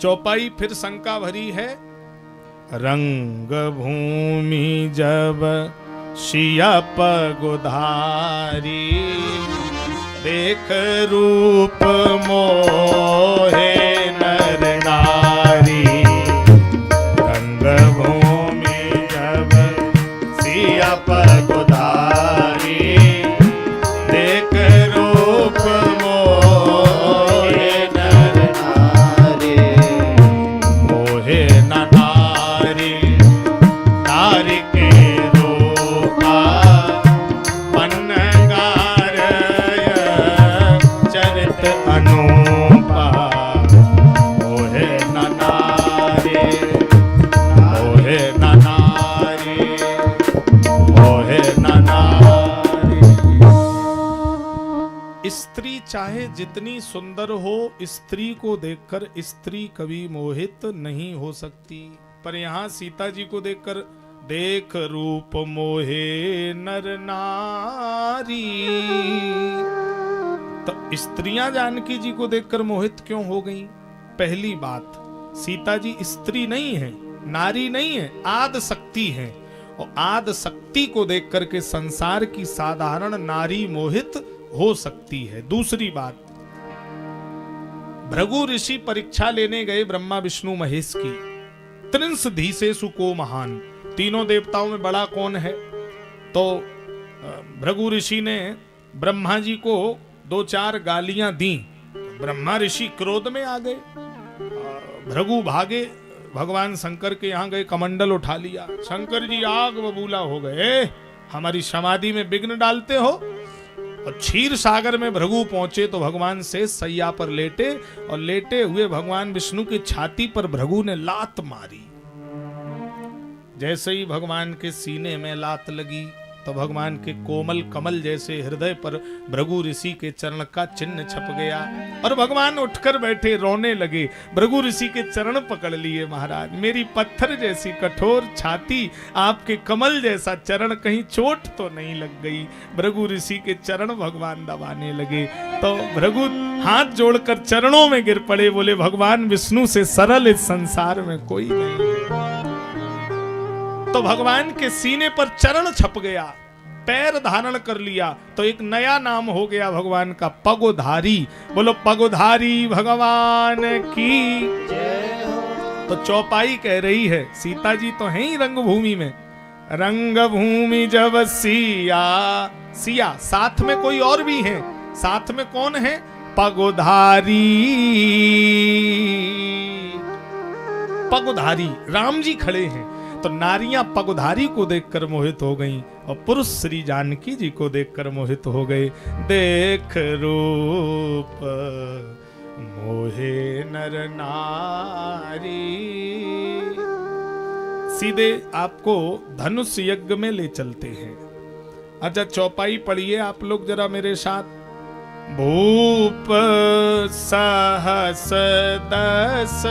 चौपाई फिर शंका भरी है। रंग भूमि जब सिया पगुधारी, देख रूप मोहे नर नारी। रंग भूमि जब सिया पगुधारी, देख रूप मोहे नर नारी। मोहे न नारी, नारी के रूपा पन्नगार चरित अनुपा। मोहे न नारी, मोहे न नारी, मोहे न नारी। स्त्री चाहे जितनी सुंदर हो, स्त्री को देखकर स्त्री कभी मोहित नहीं हो सकती। पर यहाँ सीता जी को देखकर देख रूप मोहे नर नारी, तो स्त्रियां जानकी जी को देखकर मोहित क्यों हो गईं? पहली बात, सीता जी स्त्री नहीं है, नारी नहीं है, आद शक्ति है। और आद शक्ति को देख करके संसार की साधारण नारी मोहित हो सकती है। दूसरी बात, भृगु ऋषि परीक्षा लेने गए ब्रह्मा विष्णु महेश की। त्रिंश धीसेषु को महान, तीनों देवताओं में बड़ा कौन है? तो भृगु ऋषि ने ब्रह्मा जी को 2-4 गालियां दी। ब्रह्मा ऋषि क्रोध में आ गए, भृगु भागे, भगवान शंकर के यहाँ गए, कमंडल उठा लिया। शंकर जी आग बबूला हो गए, हमारी समाधि में विघ्न डालते हो। और क्षीर सागर में भृगु पहुंचे तो भगवान से सैया पर लेटे, और लेटे हुए भगवान विष्णु की छाती पर भृगु ने लात मारी। जैसे ही भगवान के सीने में लात लगी तो भगवान के कोमल कमल जैसे हृदय पर भृगु ऋषि के चरण का चिन्ह छप गया, और भगवान उठकर बैठे, रोने लगे। भृगु ऋषि के चरण पकड़ लिए, महाराज मेरी पत्थर जैसी कठोर छाती, आपके कमल जैसा चरण, कहीं चोट तो नहीं लग गई? भृगु ऋषि के चरण भगवान दबाने लगे तो भृगु हाथ जोड़कर चरणों में गिर पड़े, बोले भगवान विष्णु से सरल इस संसार में कोई नहीं है। तो भगवान के सीने पर चरण छप गया, पैर धारण कर लिया, तो एक नया नाम हो गया भगवान का, पगोधारी। बोलो पगोधारी भगवान की जय हो। तो चौपाई कह रही है, सीता जी तो हैं ही रंगभूमि में। रंग भूमि जब सिया, सिया साथ में कोई और भी है, साथ में कौन है? पगोधारी। पगोधारी राम जी खड़े हैं, तो नारियां पगोधारी को देखकर मोहित हो गईं, और पुरुष श्री जानकी जी को देखकर मोहित हो गए। देख रूप मोहे नर नारी। सीधे आपको धनुष यज्ञ में ले चलते हैं। अच्छा चौपाई पढ़िए आप लोग जरा मेरे साथ। भूप सहस दस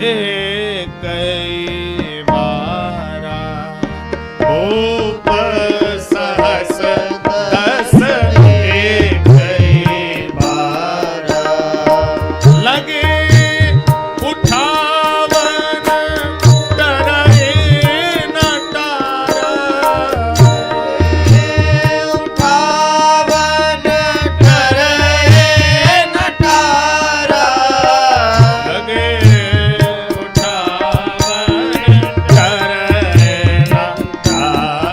एक बारा, भूप सहस दस एक बारा, लगे उठावन डरे न तारा, उठावन डरे न तारा, लगे उठावन डरे न तारा,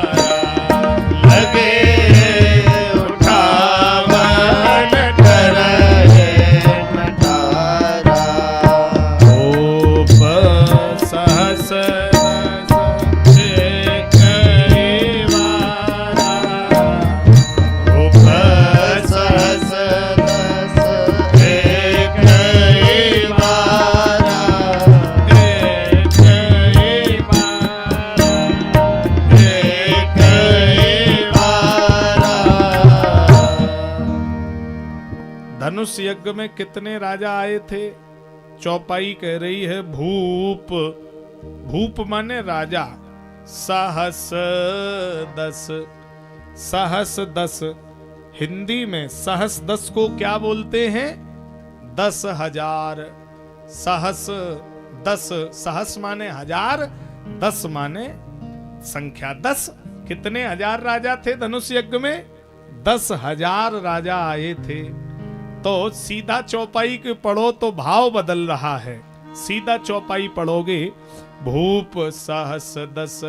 लगे उठावन डरे न तारा। भूप सहस एक बारा, भूप सहस एक बारा, एक बारा। धनुष यज्ञ में कितने राजा आए थे? चौपाई कह रही है भूप, भूप माने राजा, सहस दस, सहस दस। हिंदी में सहस दस को क्या बोलते हैं? 10,000। सहस 10, सहस माने हजार, 10 माने संख्या 10। कितने हजार राजा थे धनुष यज्ञ में? 10,000 राजा आए थे। तो सीधा चौपाई के पढ़ो तो भाव बदल रहा है। सीधा चौपाई पढ़ोगे, भूप सहस 10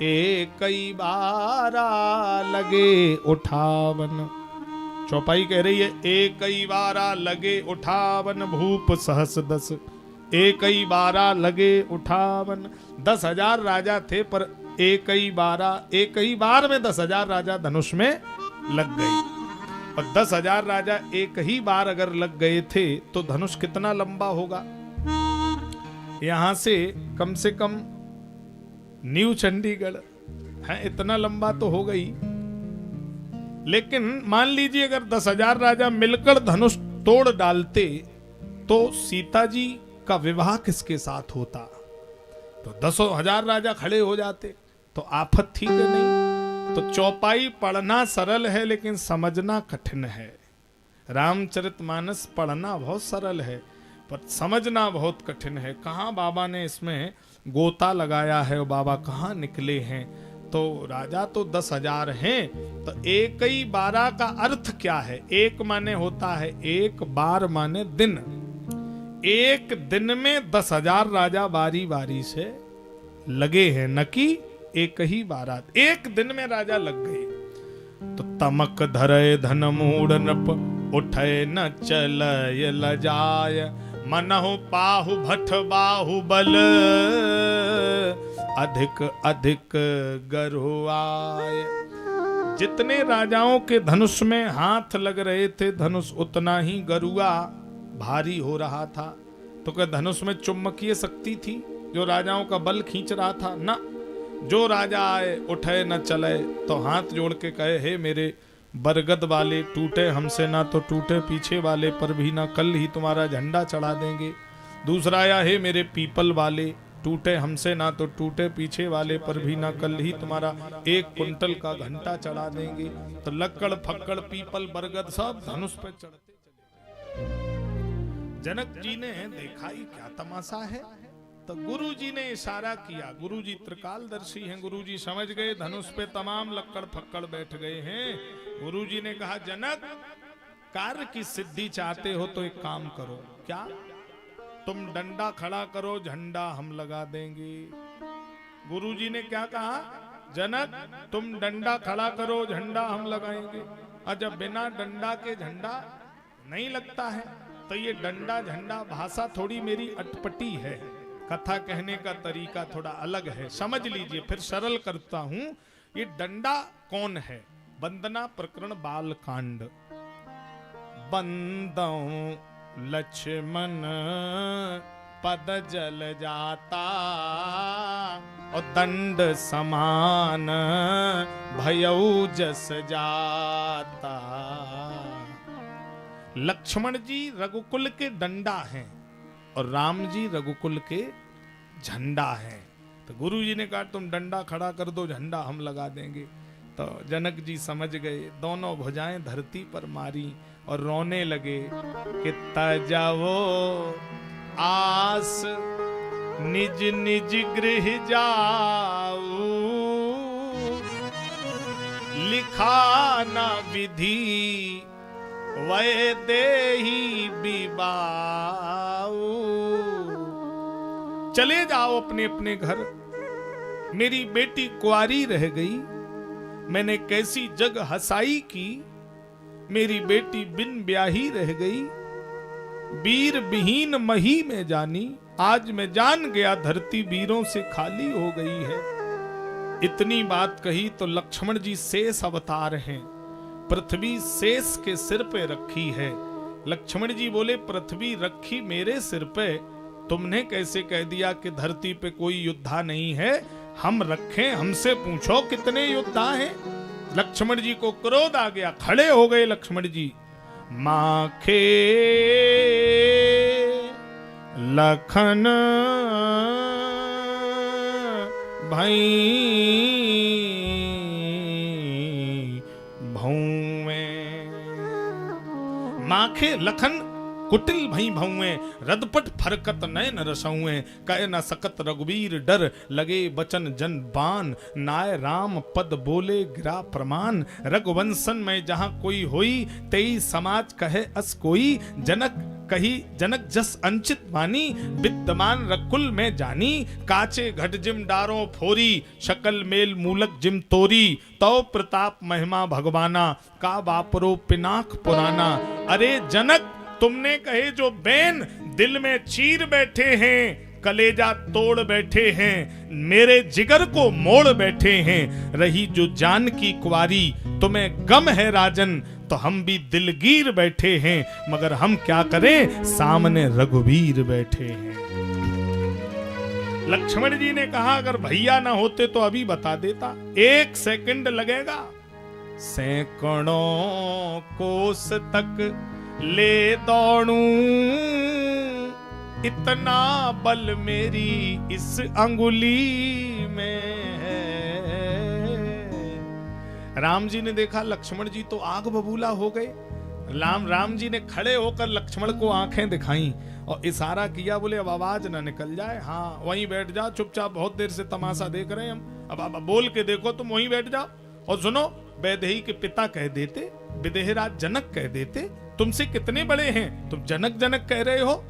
एकई बारा लगे उठावन। चौपाई कह रही है एकई बारा लगे उठावन, भूप सहस 10 एकई बारा लगे उठावन। 10,000 राजा थे पर एक ही बार में 10,000 राजा धनुष में लग गए। और 10,000 राजा एक ही बार अगर लग गए थे तो धनुष कितना लंबा होगा? यहां से कम न्यू चंडीगढ़ है, इतना लंबा तो हो गई। लेकिन मान लीजिए अगर 10,000 राजा मिलकर धनुष तोड़ डालते तो सीता जी का विवाह किसके साथ होता? तो 10,000 राजा खड़े हो जाते तो आफत थी कि नहीं? तो चौपाई पढ़ना सरल है लेकिन समझना कठिन है। रामचरितमानस पढ़ना बहुत सरल है पर समझना बहुत कठिन है। कहाँ बाबा ने इसमें गोता लगाया है और बाबा कहाँ निकले हैं? तो राजा तो 10,000 हैं, तो एक ही 12 का अर्थ क्या है? एक माने होता है एक, बार माने दिन। एक दिन में 10,000 राजा बारी बारी से लगे हैं, न कि एक ही बारात। एक दिन में राजा लग गए। तो तमक धरे धन मूढ़ नृप, उठे न चलय लजाय, मनहु पाहु भट बाहुबल, अधिक अधिक गरुआय। जितने राजाओं के धनुष में हाथ लग रहे थे धनुष उतना ही गरुआ भारी हो रहा था। तो क्या धनुष में चुम्बकीय शक्ति थी जो राजाओं का बल खींच रहा था? ना। जो राजा आए उठे न चले तो हाथ जोड़ के कहे, हे मेरे बरगद वाले, टूटे हमसे ना तो टूटे पीछे वाले पर भी ना, कल ही तुम्हारा झंडा चढ़ा देंगे। दूसरा आया, हे मेरे पीपल वाले, टूटे हमसे ना तो टूटे पीछे वाले पर भी ना, कल ही तुम्हारा 1 कुंटल का घंटा चढ़ा देंगे। तो लक्कड़ फक्कड़ पीपल बरगद सब धनुष पे चढ़ते चले। जनक जी ने देखा ही क्या तमाशा है। तो गुरु जी ने इशारा किया। गुरु जी त्रिकालदर्शी हैं। गुरु जी समझ गए धनुष पे तमाम लक्कड़ फक्कड़ बैठ गए हैं। गुरु जी ने कहा, जनक कार्य की सिद्धि चाहते हो तो एक काम करो। क्या? तुम डंडा खड़ा करो, झंडा हम लगा देंगे। गुरु जी ने क्या कहा? जनक तुम डंडा खड़ा करो, झंडा हम लगाएंगे। और जब बिना डंडा के झंडा नहीं लगता है तो ये डंडा झंडा भाषा थोड़ी मेरी अटपटी है, कथा कहने का तरीका थोड़ा अलग है, समझ लीजिए। फिर सरल करता हूं। ये डंडा कौन है? वंदना प्रकरण बाल कांड। बंदौ लक्ष्मण पद जल जाता, और दंड समान भयऊ जस जाता। लक्ष्मण जी रघुकुल के डंडा हैं और राम जी रघुकुल के झंडा हैं। तो गुरु जी ने कहा तुम डंडा खड़ा कर दो, झंडा हम लगा देंगे। तो जनक जी समझ गए, दोनों भुजाएं धरती पर मारी और रोने लगे कि तजवो आस निज निज गृह जाऊ, लिखा न विधि वै देही बिबाऊ। चले जाओ अपने अपने घर। मेरी बेटी कुंवारी रह गई, मैंने कैसी जग हसाई की। मेरी बेटी बिन ब्याही रह गई, वीर विहीन मही में जानी। आज मैं जान गया धरती वीरों से खाली हो गई है। इतनी बात कही तो लक्ष्मण जी शेष अवतार हैं, पृथ्वी शेष के सिर पे रखी है। लक्ष्मण जी बोले पृथ्वी रखी मेरे सिर पे, तुमने कैसे कह दिया कि धरती पे कोई योद्धा नहीं है? हम रखें, हमसे पूछो कितने योद्धा हैं। लक्ष्मण जी को क्रोध आ गया, खड़े हो गए लक्ष्मण जी। माखे लखन भाई भौवे। माखे लखन कुटिल भई भौएं, रदपट फरकत नयन रसौएं, कह न सकत रघुवीर डर, लगे बचन जन बान, नाय राम पद बोले गिरा प्रमाण, रघुवंशन में जहां कोई होई, तेई समाज कहे अस कोई, जनक कही जनक जस अंचित मानी, विद्यमान रकुल में जानी, काचे घट जिम डारो फोरी, शकल मेल मूलक जिम तोरी, तो प्रताप महिमा भगवाना, का बापरो पिनाक पुराना। अरे जनक, तुमने कहे जो बैन दिल में चीर बैठे हैं, कलेजा तोड़ बैठे हैं, मेरे जिगर को मोड़ बैठे हैं, रही जो जान की कुंवारी, तुम्हें गम है राजन, तो हम भी दिलगीर बैठे हैं, मगर हम क्या करें, सामने रघुवीर बैठे हैं। लक्ष्मण जी ने कहा अगर भैया ना होते तो अभी बता देता, 1 सेकंड लगेगा। सैकड़ों कोस तक ले दौड़ूं, इतना बल मेरी इस अंगुली में है। राम जी ने देखा लक्ष्मण जी तो आग बबूला हो गए। राम जी ने खड़े होकर लक्ष्मण को आंखें दिखाई और इशारा किया, बोले अब आवाज ना निकल जाए, हाँ वहीं बैठ जा चुपचाप, बहुत देर से तमाशा देख रहे हैं हम, अब बोल के देखो, तुम वहीं बैठ जाओ। और सुनो, वैदेही के पिता कह देते, विदेहराज जनक कह देते, तुमसे कितने बड़े हैं, तुम जनक जनक कह रहे हो।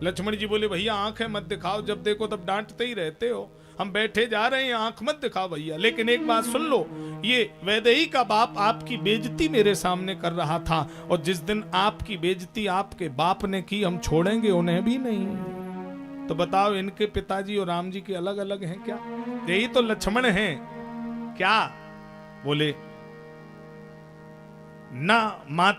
लक्ष्मण जी बोले भैया आंखें मत दिखाओ, जब देखो तब डांटते ही रहते हो, हम बैठे जा रहे हैं, आंख मत दिखाओ भैया। लेकिन एक बात सुन लो, ये वैदेही का बाप आपकी बेइज्जती मेरे सामने कर रहा था, और जिस दिन आपकी बेइज्जती आपके बाप ने की, हम छोड़ेंगे उन्हें भी नहीं। तो बताओ, इनके पिताजी और राम जी के अलग अलग हैं क्या? यही तो लक्ष्मण हैं क्या? बोले ना माता